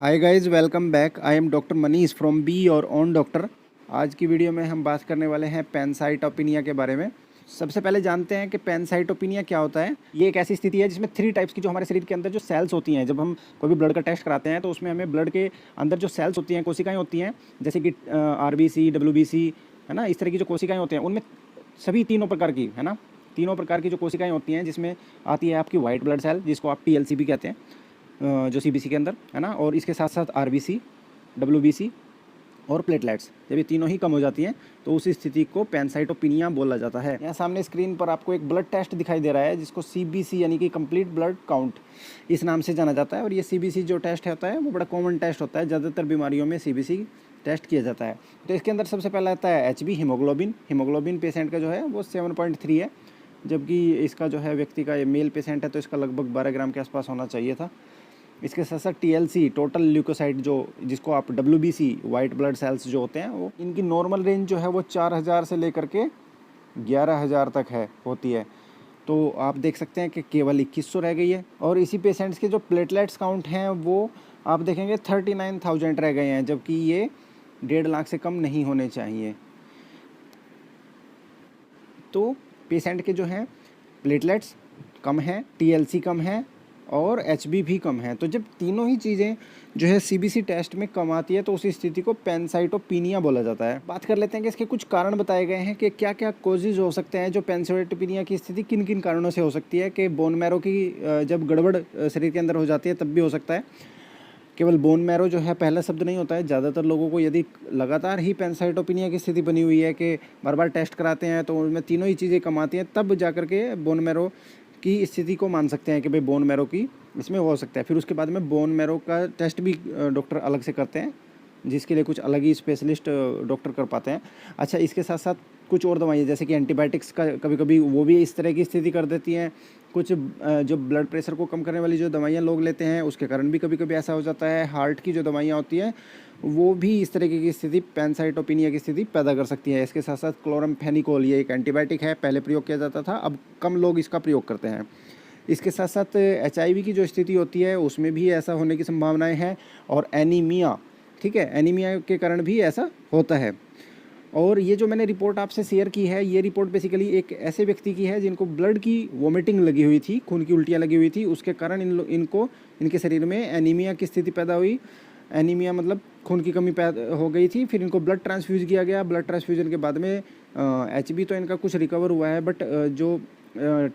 Hi guys, welcome back. I am doctor Manish from be और own doctor. आज की video में हम बात करने वाले हैं पैनसाइटोपिनिया के बारे में। सबसे पहले जानते हैं कि पैनसाइटोपिनिया क्या होता है। ये एक ऐसी स्थिति है जिसमें 3 टाइप्स की जो हमारे शरीर के अंदर जो सेल्स होती हैं, जब हम कोई भी ब्लड का टेस्ट कराते हैं तो उसमें हमें ब्लड के अंदर जो सेल्स होती हैं, कोशिकाएं होती हैं, जैसे कि आरबीसी, डब्ल्यूबीसी, है ना, इस तरह की जो कोशिकाएं होती हैं उनमें सभी तीनों प्रकार की, है ना, तीनों प्रकार की जो कोशिकाएं होती हैं, जिसमें आती है आपकी वाइट ब्लड सेल, जिसको आप टीएलसी भी कहते हैं, जो सीबीसी के अंदर, है ना, और इसके साथ साथ आरबीसी, डब्ल्यूबीसी और प्लेटलेट्स। जब ये तीनों ही कम हो जाती हैं तो उस स्थिति को पैनसाइटोपिनिया बोला जाता है। यहाँ सामने स्क्रीन पर आपको एक ब्लड टेस्ट दिखाई दे रहा है जिसको सीबीसी यानी कि कंप्लीट ब्लड काउंट इस नाम से जाना जाता है। और ये सीबीसी जो टेस्ट होता है वो बड़ा कॉमन टेस्ट होता है, ज़्यादातर बीमारियों में सीबीसी टेस्ट किया जाता है। तो इसके अंदर सबसे पहला आता है एचबी, हीमोग्लोबिन। हीमोग्लोबिन पेशेंट का जो है वो 7.3 है, जबकि इसका जो है व्यक्ति का, ये मेल पेशेंट है तो इसका लगभग 12 ग्राम के आसपास होना चाहिए था। इसके साथ साथ टीएलसी, टोटल ल्यूकोसाइट, जो जिसको आप डब्ल्यूबीसी, वाइट ब्लड सेल्स जो होते हैं, वो इनकी नॉर्मल रेंज जो है वो 4000 से लेकर के 11000 तक है होती है। तो आप देख सकते हैं कि केवल 2100 रह गई है। और इसी पेशेंट्स के जो प्लेटलेट्स काउंट हैं वो आप देखेंगे 39,000 रह गए हैं, जबकि ये 1.5 लाख से कम नहीं होने चाहिए। तो पेशेंट के जो हैं प्लेटलेट्स कम हैं, टीएलसी कम है और एचबी भी कम है। तो जब तीनों ही चीज़ें जो है सीबीसी टेस्ट में कम आती है तो उस स्थिति को पैनसाइटोपिनिया बोला जाता है। बात कर लेते हैं कि इसके कुछ कारण बताए गए हैं कि क्या क्या कॉजेज हो सकते हैं। जो पैनसाइटोपिनिया की स्थिति किन किन कारणों से हो सकती है, कि बोन मैरो की जब गड़बड़ शरीर के अंदर हो जाती है तब भी हो सकता है। केवल बोन मैरो जो है पहला शब्द नहीं होता है। ज़्यादातर लोगों को यदि लगातार ही पैनसाइटोपिनिया की स्थिति बनी हुई है कि बार बार टेस्ट कराते हैं तो उनमें तीनों ही चीज़ें कम आती हैं, तब जा कर के बोन मैरो की स्थिति को मान सकते हैं कि भाई बोन मैरो की इसमें हो सकता है। फिर उसके बाद में बोन मैरो का टेस्ट भी डॉक्टर अलग से करते हैं, जिसके लिए कुछ अलग ही स्पेशलिस्ट डॉक्टर कर पाते हैं। अच्छा, इसके साथ साथ कुछ और दवाइयाँ जैसे कि एंटीबायोटिक्स का कभी कभी वो भी इस तरह की स्थिति कर देती हैं। कुछ जो ब्लड प्रेशर को कम करने वाली जो दवाइयाँ लोग लेते हैं उसके कारण भी कभी कभी ऐसा हो जाता है। हार्ट की जो दवाइयाँ होती हैं वो भी इस तरीके की स्थिति, पैनसाइटोपिनिया की स्थिति पैदा कर सकती है। इसके साथ साथ क्लोरामफेनिकोल, ये एक एंटीबायोटिक है, पहले प्रयोग किया जाता था, अब कम लोग इसका प्रयोग करते हैं। इसके साथ साथ एचआईवी की जो स्थिति होती है उसमें भी ऐसा होने की संभावनाएं हैं। और एनीमिया, ठीक है, एनीमिया के कारण भी ऐसा होता है। और ये जो मैंने रिपोर्ट आपसे शेयर की है, ये रिपोर्ट बेसिकली एक ऐसे व्यक्ति की है जिनको ब्लड की वोमिटिंग लगी हुई थी, खून की उल्टियाँ लगी हुई थी, उसके कारण इनको इनके शरीर में एनीमिया की स्थिति पैदा हुई। एनीमिया मतलब खून की कमी पैदा हो गई थी। फिर इनको ब्लड ट्रांसफ्यूज किया गया। ब्लड ट्रांसफ्यूजन के बाद में एचबी तो इनका कुछ रिकवर हुआ है, बट जो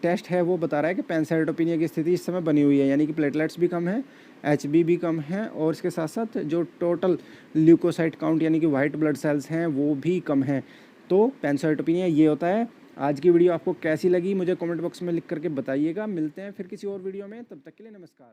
टेस्ट है वो बता रहा है कि पैनसाइटोपिनिया की स्थिति इस समय बनी हुई है, यानी कि प्लेटलेट्स भी कम है, एचबी भी कम है, और इसके साथ साथ जो टोटल ल्यूकोसाइट काउंट यानी कि वाइट ब्लड सेल्स हैं वो भी कम हैं। तो पैनसाइटोपिनिया ये होता है। आज की वीडियो आपको कैसी लगी मुझे कमेंट बॉक्स में लिख करके बताइएगा। मिलते हैं फिर किसी और वीडियो में, तब तक के लिए नमस्कार।